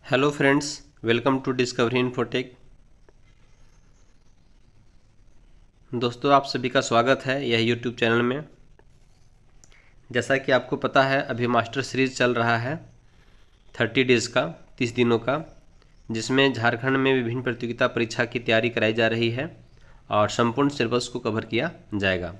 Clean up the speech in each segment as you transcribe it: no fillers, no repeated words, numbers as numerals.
Hello friends, welcome to Discovery Infotech. दोस्तों, आप सभी का स्वागत है यह यूट्यूब चैनल में। जैसा कि आपको पता है, अभी मास्टर सीरीज़ चल रहा है 30 डेज़ का, 30 दिनों का, जिसमें झारखंड में विभिन्न प्रतियोगिता परीक्षा की तैयारी कराई जा रही है और संपूर्ण सिलेबस को कवर किया जाएगा।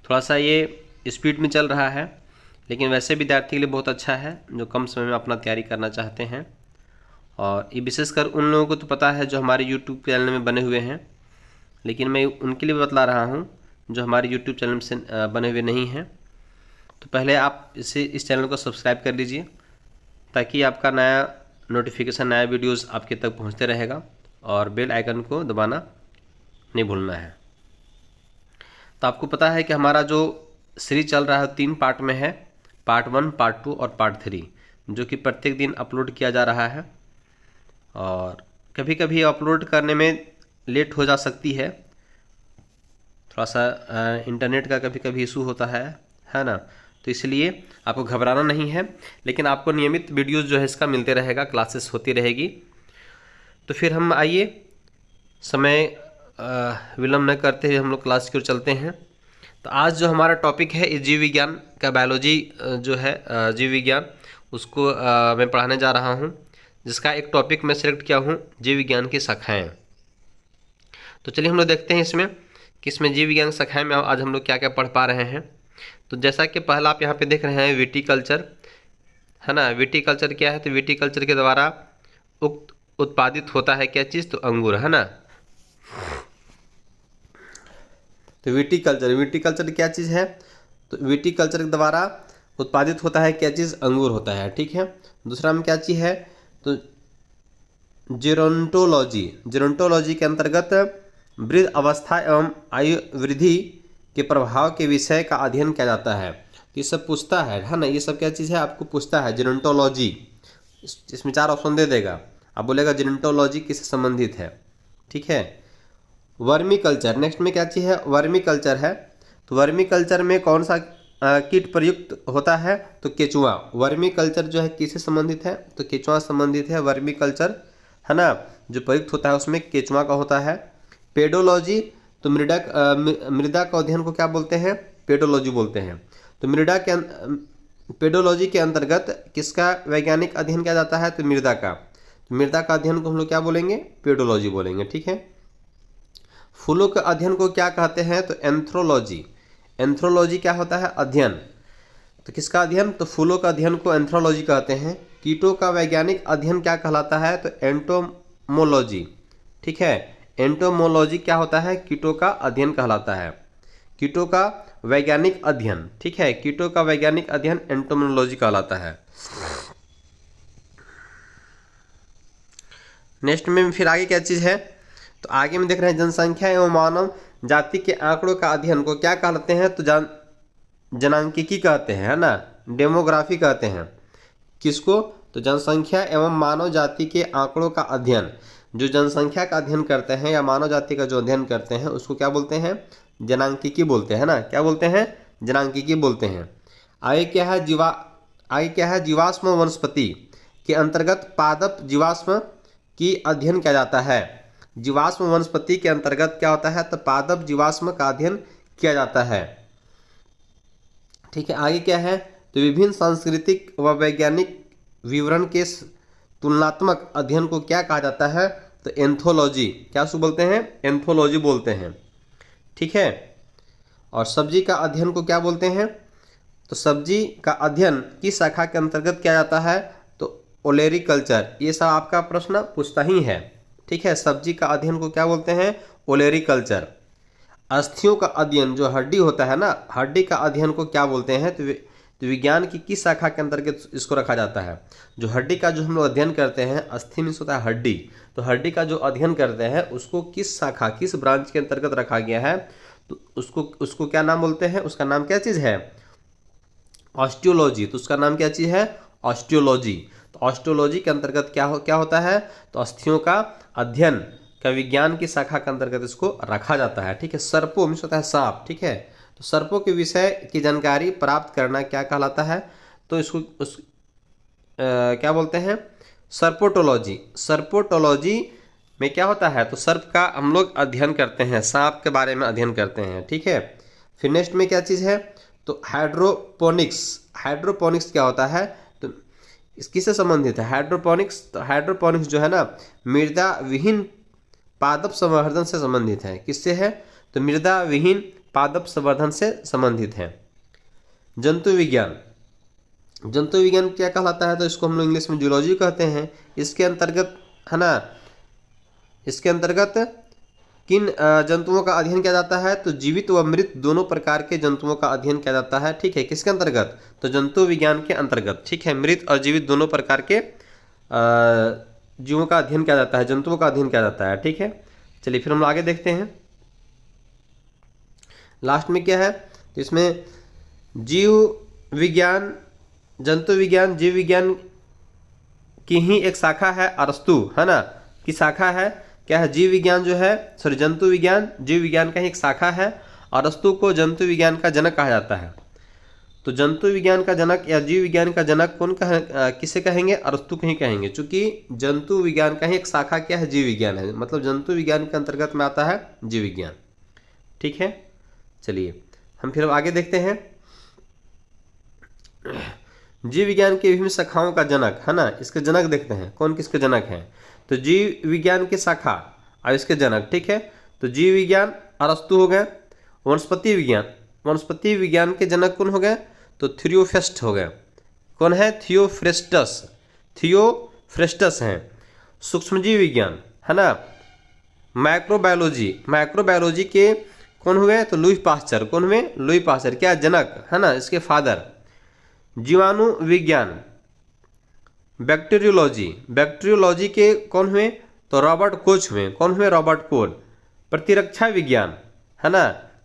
थोड़ा सा ये स्पीड में चल रहा है, लेकिन वैसे विद्यार्थी के लिए बहुत अच्छा है जो कम समय में अपना तैयारी करना चाहते हैं। और ये विशेषकर उन लोगों को तो पता है जो हमारे यूट्यूब चैनल में बने हुए हैं, लेकिन मैं उनके लिए बतला रहा हूँ जो हमारे यूट्यूब चैनल से बने हुए नहीं हैं। तो पहले आप इस चैनल को सब्सक्राइब कर लीजिए ताकि आपका नया नोटिफिकेशन, नया वीडियोस आपके तक पहुँचते रहेगा, और बेल आइकन को दबाना नहीं भूलना है। तो आपको पता है कि हमारा जो सीरीज चल रहा है 3 पार्ट में है, पार्ट 1, पार्ट 2 और पार्ट 3, जो कि प्रत्येक दिन अपलोड किया जा रहा है। और कभी कभी अपलोड करने में लेट हो जा सकती है, थोड़ा सा इंटरनेट का कभी कभी इशू होता है ना। तो इसलिए आपको घबराना नहीं है, लेकिन आपको नियमित वीडियोस जो है इसका मिलते रहेगा, क्लासेस होती रहेगी। तो फिर हम आइए समय विलम्ब न करते हुए हम लोग क्लास की ओर चलते हैं। तो आज जो हमारा टॉपिक है इस जीव विज्ञान का, बायोलॉजी जो है जीव विज्ञान, उसको मैं पढ़ाने जा रहा हूँ, जिसका एक टॉपिक मैं सिलेक्ट किया हूँ जीव विज्ञान की शाखाएँ। तो चलिए हम लोग देखते हैं कि इसमें जीव विज्ञान शाखाएँ में आज हम लोग क्या क्या पढ़ पा रहे हैं। तो जैसा कि पहला आप यहाँ पे देख रहे हैं विटीकल्चर, है ना। विटीकल्चर क्या है? तो विटीकल्चर के द्वारा उत्पादित होता है क्या चीज़? तो अंगूर, है ना। तो विटीकल्चर क्या चीज़ है? तो विटीकल्चर के द्वारा उत्पादित होता है क्या चीज़? अंगूर होता है, ठीक है। दूसरा में क्या चीज़ है? तो जेरोंटोलॉजी के अंतर्गत वृद्ध अवस्था एवं आयु वृद्धि के प्रभाव के विषय का अध्ययन किया जाता है। ये सब पूछता है ना। ये सब क्या चीज़ है? आपको पूछता है जेरोंटोलॉजी। इसमें 4 ऑप्शन दे देगा, आप बोलेगा जेरोंटोलॉजी किससे संबंधित है, ठीक है। वर्मी कल्चर, नेक्स्ट में क्या चीज़ है? वर्मी कल्चर है। तो वर्मी कल्चर में कौन सा कीट प्रयुक्त होता है? तो केचुआ। वर्मी कल्चर जो है किससे संबंधित है? तो केचुआ संबंधित है वर्मी कल्चर, है ना। जो प्रयुक्त होता है उसमें केचुआ का होता है। पेडोलॉजी, तो मृदा का अध्ययन को क्या बोलते हैं? पेडोलॉजी बोलते हैं। तो पेडोलॉजी के अंतर्गत किसका वैज्ञानिक अध्ययन किया जाता है? तो मृदा का। तो मृदा का अध्ययन को हम लोग क्या बोलेंगे? पेडोलॉजी बोलेंगे, ठीक है। फूलों के अध्ययन को क्या कहते हैं? तो एंथ्रोलॉजी। एंथ्रोलॉजी क्या होता है? अध्ययन। तो किसका अध्ययन? तो फूलों का अध्ययन को एंथ्रोलॉजी कहते हैं। कीटों का वैज्ञानिक अध्ययन क्या कहलाता है? तो एंटोमोलॉजी, ठीक है। एंटोमोलॉजी क्या होता है? कीटों का अध्ययन कहलाता है। कीटों का वैज्ञानिक अध्ययन, ठीक है। कीटों का वैज्ञानिक अध्ययन एंटोमोलॉजी कहलाता है। नेक्स्ट में फिर आगे क्या चीज़ है? तो आगे में देख रहे हैं जनसंख्या एवं मानव जाति के आंकड़ों का अध्ययन को क्या कहते हैं? तो जनांकिकी कहते हैं, है ना। डेमोग्राफी कहते हैं। किसको? तो जनसंख्या एवं मानव जाति के आंकड़ों का अध्ययन। जो जनसंख्या का अध्ययन करते हैं या मानव जाति का जो अध्ययन करते हैं उसको क्या बोलते हैं? जनांकिकी बोलते हैं ना। क्या बोलते हैं? जनांकिकी बोलते हैं। आगे क्या है? जीवाश्म वनस्पति के अंतर्गत पादप जीवाश्म की अध्ययन किया जाता है। जीवाश्म वनस्पति के अंतर्गत क्या होता है? तो पादप जीवाश्म का अध्ययन किया जाता है, ठीक है। आगे क्या है? तो विभिन्न सांस्कृतिक व वैज्ञानिक विवरण के तुलनात्मक अध्ययन को क्या कहा जाता है? तो एंथोलॉजी। क्या उसको बोलते हैं? एंथोलॉजी बोलते हैं, ठीक है। और सब्जी का अध्ययन को क्या बोलते हैं? तो सब्जी का अध्ययन किस शाखा के अंतर्गत किया जाता है? तो ओलेरीकल्चर। ये सब आपका प्रश्न पूछता ही है, ठीक है। सब्जी का अध्ययन को क्या बोलते हैं? ओलेरीकल्चर। अस्थियों का अध्ययन, जो हड्डी होता है ना, हड्डी का अध्ययन को क्या बोलते हैं? तो विज्ञान की किस शाखा के अंतर्गत इसको रखा जाता है? जो हड्डी का जो हम लोग अध्ययन करते हैं, अस्थि मीन्स होता है हड्डी, तो हड्डी का जो अध्ययन करते हैं उसको किस शाखा, किस ब्रांच के अंतर्गत रखा गया है? तो उसको क्या नाम बोलते हैं? उसका नाम क्या चीज़ है? ऑस्टियोलॉजी। तो उसका नाम क्या चीज़ है? ऑस्टियोलॉजी। तो ऑस्टियोलॉजी के अंतर्गत क्या होता है? तो अस्थियों का अध्ययन का विज्ञान की शाखा के अंतर्गत इसको रखा जाता है, ठीक है। सर्पो मीन्स होता है सांप, ठीक है। तो सर्पों के विषय की जानकारी प्राप्त करना क्या कहलाता है? तो इसको क्या बोलते हैं? सर्पोटोलॉजी, सर्पोटोलॉजी में क्या होता है, तो सर्प का हम लोग अध्ययन करते हैं, सांप के बारे में अध्ययन करते हैं, ठीक है। फिर नेक्स्ट में क्या चीज़ है, तो हाइड्रोपोनिक्स, हाइड्रोपोनिक्स क्या होता है, तो किससे संबंधित है हाइड्रोपोनिक्स, तो हाइड्रोपोनिक्स जो है ना मृदा विहीन पादप संवर्धन से संबंधित है। किससे है, तो मृदा विहीन पादप संवर्धन से संबंधित है। जंतु विज्ञान, जंतु विज्ञान क्या कहलाता है, तो इसको हम लोग इंग्लिश में जूलॉजी कहते हैं। इसके अंतर्गत है ना, इसके अंतर्गत किन जंतुओं का अध्ययन किया जाता है, तो जीवित व मृत दोनों प्रकार के जंतुओं का अध्ययन किया जाता है, ठीक है। किसके अंतर्गत, तो जंतु विज्ञान के अंतर्गत, ठीक है। मृत और जीवित दोनों प्रकार के जीवों का अध्ययन किया जाता है, जंतुओं का अध्ययन किया जाता है, ठीक है। चलिए फिर हम आगे देखते हैं। लास्ट में क्या है, तो इसमें जीव विज्ञान, जंतु विज्ञान, जीव विज्ञान की ही एक शाखा है, अरस्तु है ना की शाखा है। क्या है, जीव विज्ञान जो है, सॉरी जंतु विज्ञान जीव विज्ञान का ही एक शाखा है। अरस्तु को जंतु विज्ञान का जनक कहा जाता है। तो जंतु विज्ञान का जनक या जीव विज्ञान का जनक कौन किसे कहेंगे, अरस्तु को ही कहेंगे, क्योंकि जंतु विज्ञान का ही एक शाखा क्या है, जीव विज्ञान है, मतलब जंतु विज्ञान के अंतर्गत में आता है जीव विज्ञान, ठीक है। चलिए हम फिर आगे देखते हैं। जीव विज्ञान की विभिन्न शाखाओं का जनक है ना, इसके जनक देखते हैं कौन किसके जनक हैं। तो जीव विज्ञान की शाखा और इसके जनक, ठीक है। तो जीव विज्ञान अरस्तु हो गए। वनस्पति विज्ञान, वनस्पति विज्ञान के जनक कौन हो गए, तो थियोफ्रेस्ट हो गए। कौन है, थियोफ्रेस्टस, थियोफ्रेस्टस हैं। सूक्ष्मजीव विज्ञान है ना, माइक्रोबायोलॉजी, माइक्रोबायोलॉजी के कौन हुए, तो लुई पास्चर, कौन हुए, लुई पास्चर, क्या जनक है ना, इसके फादर। जीवाणु विज्ञान, बैक्टीरियोलॉजी, बैक्टीरियोलॉजी के कौन हुए, तो रॉबर्ट कोच हुए, कौन हुए, रॉबर्ट कोच। प्रतिरक्षा विज्ञान है ना,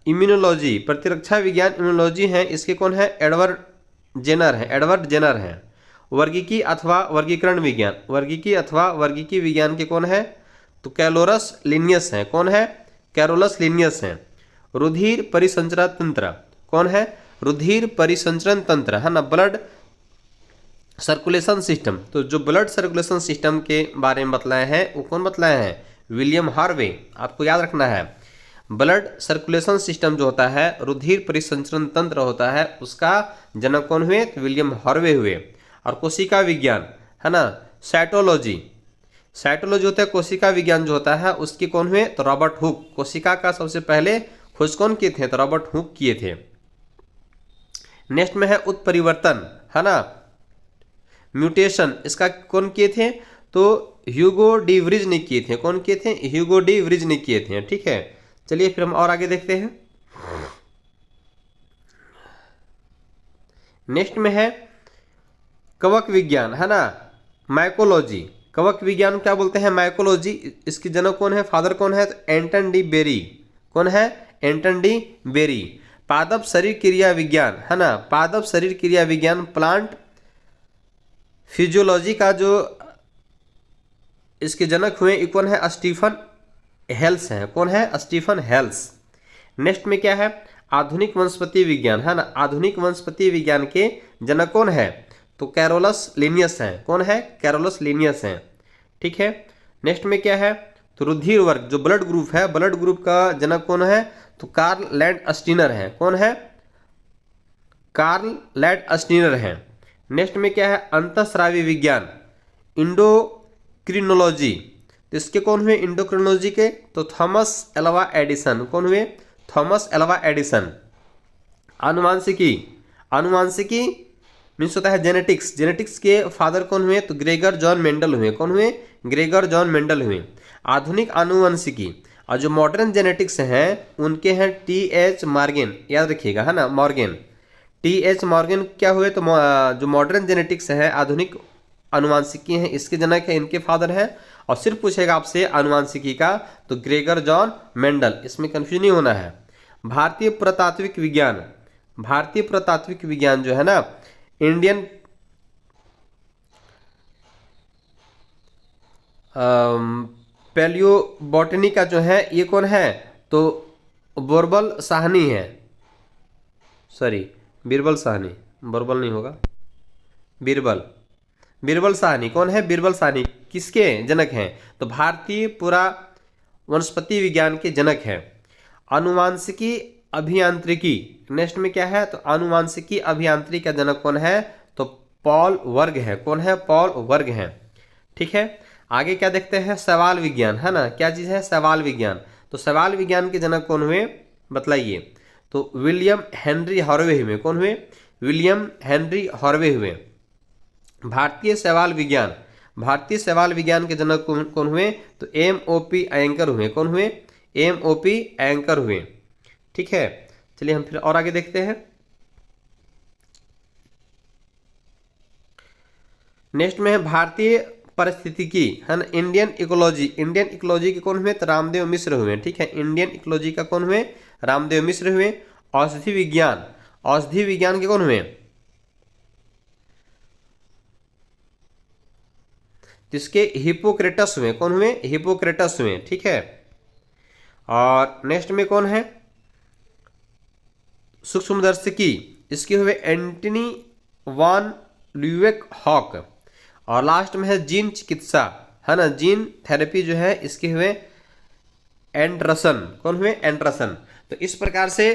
इम्यूनोलॉजी, प्रतिरक्षा विज्ञान इम्यूनोलॉजी है, इसके कौन है, एडवर्ड जेनर है, एडवर्ड जेनर है। वर्गीकी अथवा वर्गीकरण विज्ञान, वर्गीकी अथवा वर्गीकी विज्ञान के कौन है, तो कैलोरस लिनियस है, कौन है, कैरोलस लिनियस है। रुधिर परिसंचरण तंत्र, कौन है, रुधिर परिसंचरण तंत्र है ना, ब्लड सर्कुलेशन सिस्टम। तो जो ब्लड सर्कुलेशन सिस्टम के बारे में बतलाए हैं वो कौन बतलाए हैं, विलियम हार्वे, आपको याद रखना है। ब्लड सर्कुलेशन सिस्टम जो होता है, रुधिर परिसंचरण तंत्र होता है, उसका जनक कौन हुए, तो विलियम हार्वे हुए। और कोशिका विज्ञान है ना, साइटोलॉजी, साइटोलॉजी होता है कोशिका विज्ञान जो होता है, उसके कौन हुए, तो रॉबर्ट हुक। कोशिका का सबसे पहले खोज कौन किए थे, तो रॉबर्ट हुक किए थे। नेक्स्ट में है उत्परिवर्तन है ना, म्यूटेशन, इसका कौन किए थे, तो ह्यूगो डी व्रिज ने किए थे, कौन किए थे, ह्यूगो डी व्रिज ने किए थे, ठीक है। चलिए फिर हम और आगे देखते हैं। नेक्स्ट में है कवक विज्ञान है ना, माइकोलॉजी, कवक विज्ञान क्या बोलते हैं, माइकोलॉजी, इसके जनक कौन है, फादर कौन है, तो एंटन डी बेरी, कौन है, एंटन डी बेरी। पादप शरीर क्रिया विज्ञान है ना, पादप शरीर क्रिया विज्ञान, प्लांट फिजियोलॉजी का जो इसके जनक हुए कौन है, स्टीफन हेल्स है, कौन है, स्टीफन हेल्स। नेक्स्ट में क्या है, आधुनिक वनस्पति विज्ञान है ना, आधुनिक वनस्पति विज्ञान के जनक कौन है, तो कैरोलस लिनियस है, कौन है, कैरोलस लिनियस है, ठीक है। नेक्स्ट में क्या है, तो रुधिर वर्ग जो ब्लड ग्रुप है, ब्लड ग्रुप का जनक कौन है, तो कार्ल लैंड स्टीनर है, कौन है, कार्ल लैंड स्टीनर है। नेक्स्ट में क्या है, अंतःस्रावी विज्ञान, इंडोक्रिनोलॉजी, तो इसके कौन हुए, इंडोक्रिनोलॉजी के, तो थॉमस एल्वा एडिसन, कौन हुए, थॉमस एल्वा एडिसन। आनुवांशिकी, आनुवांशिकी मीन्स होता है जेनेटिक्स, जेनेटिक्स के फादर कौन हुए, तो ग्रेगर जॉन मेंडल हुए, कौन हुए, ग्रेगर जॉन मेंडल हुए। आधुनिक आनुवंशिकी और जो मॉडर्न जेनेटिक्स हैं उनके हैं टी.एच. मॉर्गन, याद रखिएगा है ना, मॉर्गन, टी.एच. मॉर्गन क्या हुए, तो जो मॉडर्न जेनेटिक्स है, आधुनिक आनुवंशिकी हैं, इसके जनक है, इनके फादर हैं। और सिर्फ पूछेगा आपसे आनुवंशिकी का, तो ग्रेगर जॉन मेंडल, इसमें कंफ्यूज नहीं होना है। भारतीय पुरातात्विक विज्ञान, भारतीय पुरातात्विक विज्ञान जो है ना, इंडियन पैलियो बॉटनी का जो है ये कौन है, तो बोरबल साहनी है, सॉरी बीरबल साहनी, बोरबल नहीं होगा, बीरबल, बीरबल साहनी। कौन है? बीरबल साहनी। किसके जनक हैं? तो भारतीय पुरा वनस्पति विज्ञान के जनक हैं। आनुवांशिकी अभियांत्रिकी, नेक्स्ट में क्या है? तो आनुवांशिकी अभियांत्रिकी का जनक कौन है? तो पॉल वर्ग है। कौन है? पॉल वर्ग है। ठीक है, आगे क्या देखते हैं? सवाल विज्ञान, है ना? क्या चीज़ है? सवाल विज्ञान। तो सवाल विज्ञान के जनक कौन हुए? बतलाइए। तो विलियम हेनरी हॉर्वे हुए। कौन हुए? विलियम हेनरी हॉर्वे हुए। भारतीय सवाल विज्ञान, भारतीय सवाल विज्ञान के जनक कौन हुए? तो MOP एंकर हुए। कौन हुए? MOP एंकर हुए। ठीक है, चलिए हम फिर और आगे देखते हैं। नेक्स्ट में है भारतीय परिस्थितिकी, है ना? इंडियन इकोलॉजी, इंडियन इकोलॉजी के कौन हुए? तो रामदेव मिश्र हुए। ठीक है, इंडियन इकोलॉजी का कौन हुए? रामदेव मिश्र हुए। औषधि विज्ञान, औषधि विज्ञान के कौन हुए? जिसके हिपोक्रेटस हुए। कौन हुए? हिपोक्रेटस हुए। ठीक है, और नेक्स्ट में कौन है? सूक्ष्मदर्शिकी, इसके हुए एंटनी वान ल्यूवेक हॉक। और लास्ट में है जीन चिकित्सा, है ना? जीन थेरेपी जो है, इसके हुए एंडरसन। कौन हुए? एंडरसन। तो इस प्रकार से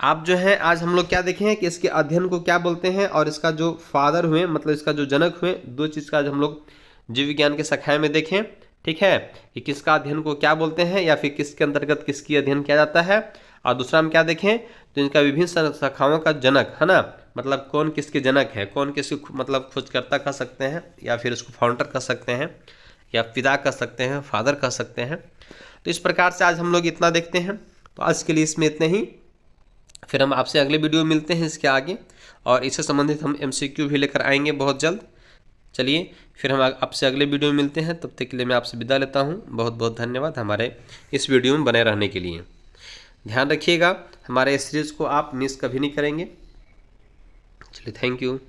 आप जो है आज हम लोग क्या देखें कि इसके अध्ययन को क्या बोलते हैं और इसका जो फादर हुए, मतलब इसका जो जनक हुए, दो चीज़ का आज हम लोग जीव विज्ञान के शाखाएं में देखें। ठीक है, कि किसका अध्ययन को क्या बोलते हैं या फिर किसके अंतर्गत किसकी अध्ययन किया जाता है। और दूसरा हम क्या देखें? तो इनका विभिन्न शाखाओं का जनक, है ना? मतलब कौन किसके जनक है, कौन किसके मतलब खोजकर्ता कह सकते हैं, या फिर इसको फाउंडर कह सकते हैं, या पिता कह सकते हैं, फादर कह सकते हैं। तो इस प्रकार से आज हम लोग इतना देखते हैं। तो आज के लिए इसमें इतने ही, फिर हम आपसे अगले वीडियो में मिलते हैं इसके आगे, और इससे संबंधित हम MCQ भी लेकर आएंगे बहुत जल्द। चलिए फिर हम आपसे अगले वीडियो में मिलते हैं, तब तक के लिए मैं आपसे विदा लेता हूँ। बहुत बहुत धन्यवाद हमारे इस वीडियो में बने रहने के लिए। ध्यान रखिएगा, हमारे इस सीरीज़ को आप मिस कभी नहीं करेंगे। चलिए, थैंक यू।